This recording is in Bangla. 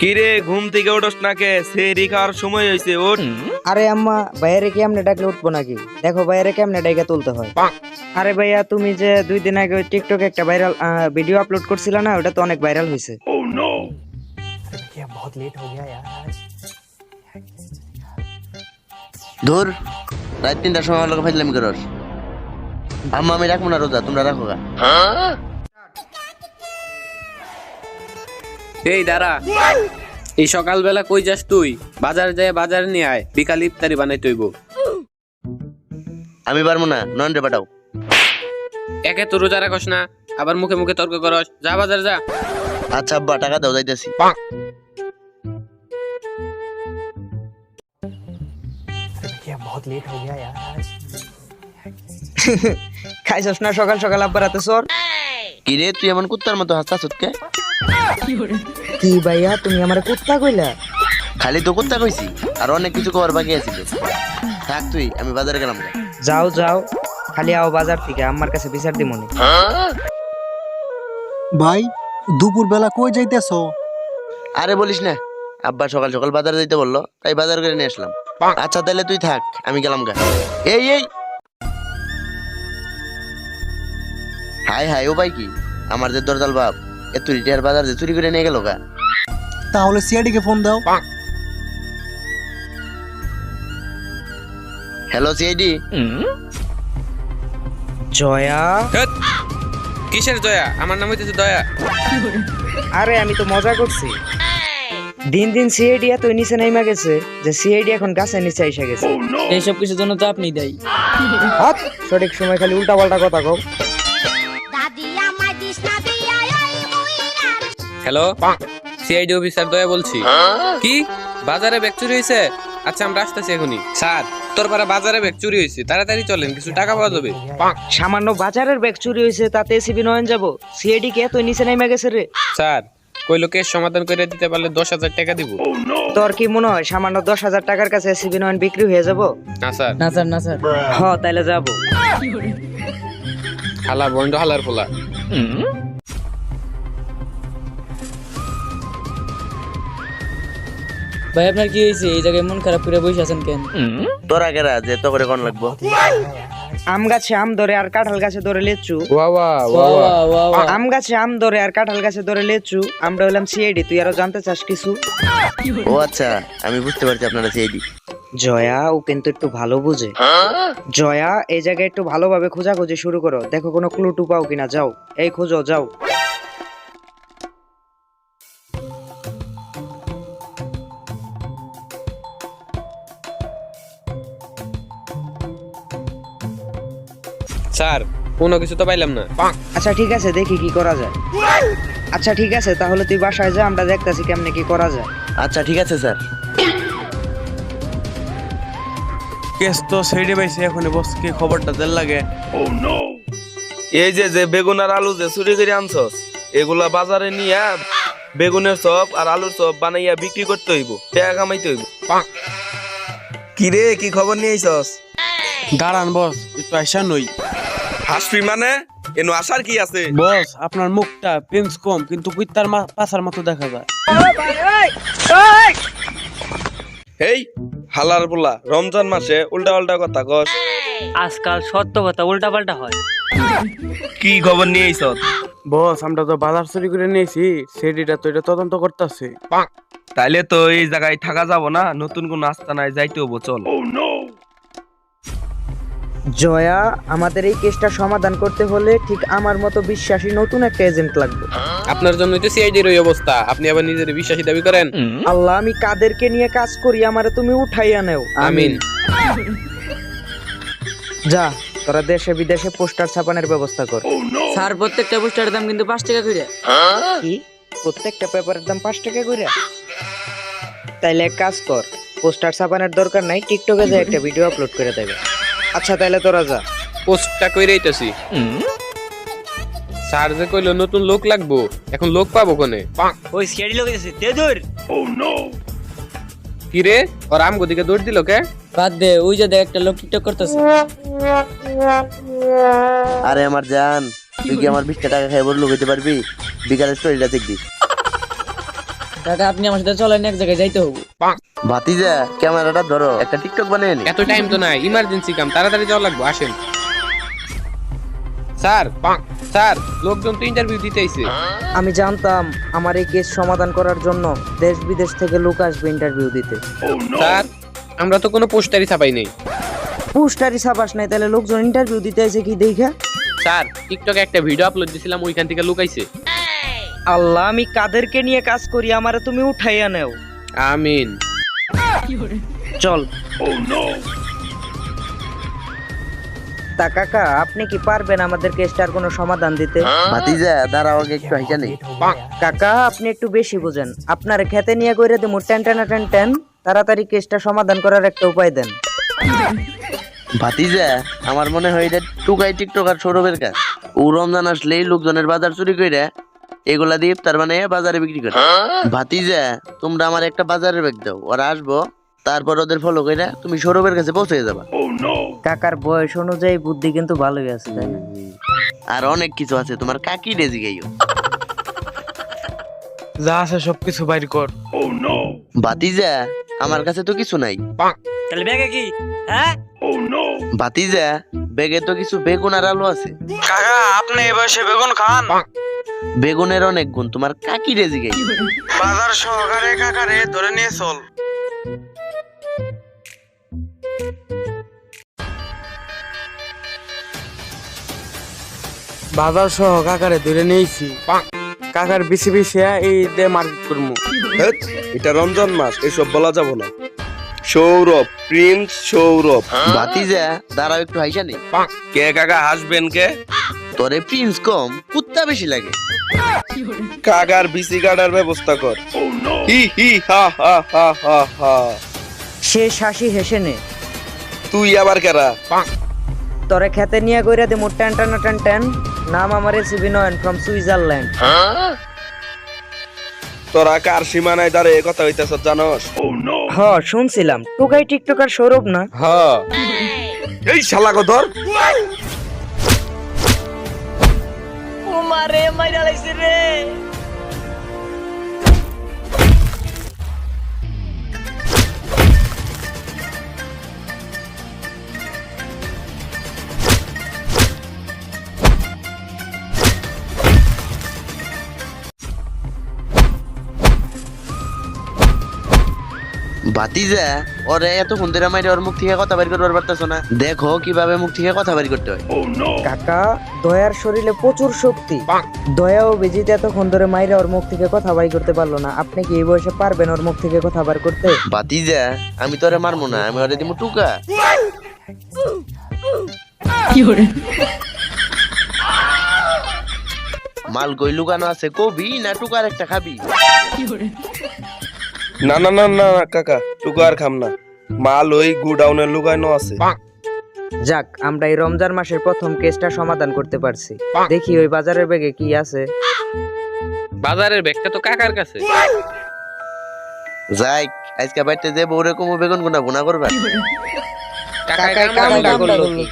কিরে ঘুম থেকে ওঠস না কে? সেহরি খাওয়ার সময় হয়েছে, ওঠ। আরে আম্মা, ভাইয়ারে কেমনে ডাকলে উঠবো নাকি? দেখো ভাইয়ারে কেমনে ডাইকা তুলতে হয়। আরে ভাইয়া, তুমি যে 2 দিন আগে ওই টিকটকে একটা ভাইরাল ভিডিও আপলোড করছিলে না, ওটা তো অনেক ভাইরাল হয়েছে। ধুর, রাত 3টার সময় আমার লোক ফাইজলামি করস। আম্মা আমি রাখবো না রোজা, তোমরা রাখো গা। এই দাঁড়া, এই সকালবেলা কই যাস তুই? বাজার যায়, বাজার নিয়ে আয়, বিকাল ইফতারি বানাই তৈব। আমি পারবো না, নয়নরে পাঠাও। একে তো রোজা রাখস না, আবার মুখে মুখে তর্ক করস। যা বাজার যা। আচ্ছা আব্বা, টাকা দাও, যাইতেছি। খাইছস না সকাল সকাল আব্বার হাতে সর? কি রে, তুই এমন কুত্তার মতো হাসতাছ কে? কি ভাইয়া, তুমি আমারে কুত্তা কইলা? খালি তো কুত্তা কইছি, আর অনেক কিছু কবার বাকি আছিল। থাক তুই, আমি বাজারে গেলাম গা। যাও যাও, খালি আও বাজার থেকে, আমার কাছে বিচার দিমনি। ভাই, দুপুর বেলা কই যাইতেছ? আরে বলিস না, আব্বা সকাল সকাল বাজারে যাইতে বললো, তাই বাজার করে নিয়ে আসলাম। আচ্ছা তাহলে তুই থাক, আমি গেলাম গা। এই এই হাই হাই, ও ভাই কি আমার যে দরজাল বাপ এত রিটায়ার বাজার যে চুরি করে নিয়ে গেল গা। তাহলে সিআইডি কে ফোন দাও। Hello CID. জয়া? ধ্যাৎ, কিসের দয়া? আমার নাম হইতেছে দয়া। আরে আমি তো মজা করছি। দিন দিন সিআইডি এত নিচে নাইমা গেছে যে সিআইডি এখন গাছের নিচে এসে গেছে। এইসব কিছুর জন্য তো আপনি দেয়। হাত, সঠিক সময় খালি উল্টা পাল্টা কথা কও। হ্যালো, সিআইডি অফিসার দয়া বলছি। কি বাজারে ব্যাগ চুরি হয়েছে? আচ্ছা আমরা আসতেছি এখনই। স্যার, তোর পাড়া বাজারে ব্যাগ চুরি হয়েছে, তাড়াতাড়ি চলেন, কিছু টাকা পাওয়া যাবে। সামান্য বাজারের ব্যাগ চুরি হয়েছে, তাতে এসিবি নয়ন যাবো? সিআইডি কে এত নিচে নাইমা গেছে রে? স্যার, কইলো কেস সমাধান করে দিতে পারলে 10,000 টাকা দিব। তোর কি মনে হয় সামান্য 10,000 টাকার কাছে এসিবি নয়ন বিক্রি হয়ে যাবো? না স্যার। না স্যার, না স্যার। হ, তাইলে যাবো। হালা বন্ড হালার পোলা। ভাই আপনার কি হয়েছে? এই জায়গায় মন খারাপ করে বসে আছেন কেন? তোরা কেরা যে তো করে কোন লাগবো? আম গাছে আম ধরে আর কাঁঠাল গাছে ধরে লেচু। ওয়া ওয়া ওয়া ওয়া ওয়া ওয়া। আম গাছে আম ধরে আর কাঁঠাল গাছে ধরে লেচু। আমরা হলাম সিআইডি, তুই আরো জানতে চাস কিছু? ও আচ্ছা, আমি বুঝতে পারছি আপনারা সিআইডি। জয়া, ও কিন্তু একটু ভালো বুঝে। জয়া, এই জায়গায় একটু ভালোভাবে খোঁজাখুঁজি শুরু করো, দেখো কোনো ক্লু টু পাও কিনা। যাও, এই খোঁজো, যাও। স্যার, কোনো কিছু তো পাইলাম না। আচ্ছা ঠিক আছে, দেখি কি করা যায়। আচ্ছা ঠিক আছে, তাহলে তুই বাসায় যা, আমরা দেখতাছি কেমনে কি করা যায়। আচ্ছা ঠিক আছে স্যার। কেস তো সেরে পাইছে, এখন বসকে খবরটা দেন লাগে। এই যে যে বেগুন আর আলু যে চুরি করে আনছস, এগুলা বাজারে নিয়ে বেগুনের চপ আর আলুর চপ বানাইয়া বিক্রি করতে হইব, টাকা কামাইতে হইব। কি রে, কি খবর নিয়ে আইছস? দাঁড়ান বস, একটু আইসা নই। হাসপি মানে? এনো আসার কি আছে? বস, আপনার মুখটা পেন্স কম, কিন্তু কুত্তার পাছার মতো দেখা যায়। এই হালার পোলা, রমজান মাসে উল্টা পাল্টা কথা কস। আজকাল সত্য কথা উল্টা পাল্টা হয়। কি খবর নিয়ে আইছস? বস, আমরা তো বাজার চুরি করে নিয়েছি, সেটিটা তো এটা তদন্ত করতেছে। তাইলে তো এই জায়গায় থাকা যাব না, নতুন কোন আস্তানায় যাইতে হবো, চল। জয়া, আমাদের এই কেসটা সমাধান করতে হলে ঠিক আমার মতো বিশ্বাসী নতুন একটা এজেন্ট লাগবে। আপনার জন্যই তো সিআইডির এই অবস্থা, আপনি আবার নিজের বিশ্বাসী দাবি করেন। আল্লাহ, আমি কাদেরকে নিয়ে কাজ করি, আমারে তুমি উঠাইয়া নেও, আমিন। যা, তোরা দেশে বিদেশে পোস্টার ছাপানোর ব্যবস্থা কর। স্যার, প্রত্যেকটা পোস্টারের দাম কিন্তু 5 টাকা করে। কি? প্রত্যেকটা পেপারের দাম 5 টাকা করে? তাইলে এক কাজ কর, পোস্টার ছাপানোর দরকার নাই, টিকটকে যে একটা ভিডিও আপলোড করে দেবে। আচ্ছা তাইলে তোরা যা। পোস্টটা কইরাইতাছি। স্যার যে কইলো নতুন লোক লাগবো, এখন লোক পাবো কোনে? ওই সিআইডি লোক এসেছে, দে দূর। কি রে, ওর আম গদিকে দৌড় দিল কে? বাদ দে, ওই যে দেখ একটা লোক টিকটক করতেছে। আরে আমার জান, তুই কি আমার 20 টাকা খাই বড় লোক হইতে পারবি? বিকালের স্টোরিটা দেখবি। কাকা আপনি আমার সাথে চলেন, এক জায়গায় যাইতে হবো। ভাতিজা ক্যামেরাটা ধরো, একটা টিকটক বানিয়ে নি। এত টাইম তো নাই, ইমার্জেন্সি কাম, তাড়াতাড়ি যাওয়া লাগবে, আসেন। স্যার স্যার, লোকজন তো ইন্টারভিউ দিতে আইছে। আমি জানতাম আমার এই কেস সমাধান করার জন্য দেশ বিদেশ থেকে লোক আসবে ইন্টারভিউ দিতে। স্যার আমরা তো কোনো পোস্টারই ছাপাই নাই। পোস্টারি ছাপাস নাই, তাহলে লোকজন ইন্টারভিউ দিতে আইছে কি দেখা? স্যার টিকটকে একটা ভিডিও আপলোড দিছিলাম, ওইখান থেকে লোক আইছে। আল্লাহ, আমি কাদেরকে নিয়ে কাজ করি, আমারে তুমি উঠাইয়া নেও। আমিন। চল। তা কাকা, আপনি কি পারবেন আমাদের কেসটার কোনো সমাধান দিতে? ভাতিজা দাঁড়াও, আগে একটু হাইটা নেই। কাকা আপনি একটু বেশি বুঝেন, আপনার খেতে নিয়ে কইরে দেবো টেন টেন টেন টেন, তাড়াতাড়ি কেসটা সমাধান করার একটা উপায় দেন। ভাতিজা আমার মনে হয় এটা টুকাই টিকটকার সৌরভের কাজ। ও রমজান আসলেই লোকজনের বাজার চুরি কইরা এগুলা দিয়ে ইফতার বানাইয়া বাজারে বিক্রি করে। ভাতিজা তোমরা আমার একটা বাজারের ব্যাগ দাও, ওরা আসবো, তারপর ওদের ফলো কইরা তুমি সৌরভের কাছে পৌঁছে যাবা। কাকার বয়স অনুযায়ী বুদ্ধি কিন্তু ভালোই আছে, তাই না? আর অনেক কিছু আছে, তোমার কাকি রেজি গাইও। যা আছে সবকিছু বাইর কর। ভাতিজা আমার কাছে তো কিছু নাই। তাহলে ব্যাগে কি? হ্যাঁ, ভাতিজা ব্যাগে তো কিছু বেগুন আর আলু আছে। কাকা আপনি এ বয়সে বেগুন খান? বেগুনের অনেক গুণ, তোমার কাকি রেজি গাইও। বাজার সহকারে কাকারে ধরে নিয়ে চল। বাজার সহ কাকারে ধরে নিয়েছি, কাকার বেশি বেশি এই দে মার্কেট করবো। এটা রমজান মাস, এসব বলা যাব না। সৌরভ, প্রিন্স সৌরভ। ভাতিজা দাঁড়াও, একটু হাইসা নেই। কে কাকা হাসবেন কে? তোরে প্রিন্স কম, কুত্তা বেশি লাগে। কাকার বিসি কাটার ব্যবস্থা কর। হি হি হা হা হা হা হা। সে শাসি হেসে নে। তুই আবার কেরা? তোরে খেতে নিয়ে কইরা দেবো টেন টেন টেন টেন, নাম আমার রেসিপি নয়ন ফ্রম সুইজারল্যান্ড। তোরা কার সীমানায় দাঁড়িয়ে কথা হইতেছ জানোস? হ শুনছিলাম, টুকাই টিকটকার সৌরভ না? হ্যাঁ। এই শালাকে ধর। ও মারে মাইরা লাইছে রে। ভাতিজা ওরে এতক্ষণ ধরে মাইরে ওর মুখ থেকে কথা বের করবার পারতেছ না, দেখো কিভাবে মুখ থেকে কথা বের করতে হয়। কাকা দয়ার শরীরে প্রচুর শক্তি, দয়া ও বেজিতে এতক্ষণ ধরে মাইরা ওর মুখ থেকে কথা বাই করতে পারলো না, আপনি কি এই বয়সে পারবেন ওর মুখ থেকে কথা বার করতে? ভাতিজা আমি তোরে মারবো না, আমি ওরে দিমু টুকা। মাল কই লুকানো আছে কবি না টুকার একটা খাবি? না না না না কাকা, টুকু আর খাম না, মাল ওই গুডাউনে লুকানো আছে। যাক, আমরা এই রমজান মাসের প্রথম কেসটা সমাধান করতে পারছি। দেখি ওই বাজারের ব্যাগে কি আছে। বাজারের ব্যাগটা তো কাকার কাছে। যাই আজকে বাইতে যে বউরে কমু বেগুন গুনা ভুনা করবা। কাকা কাকাই কামটা করলো কি?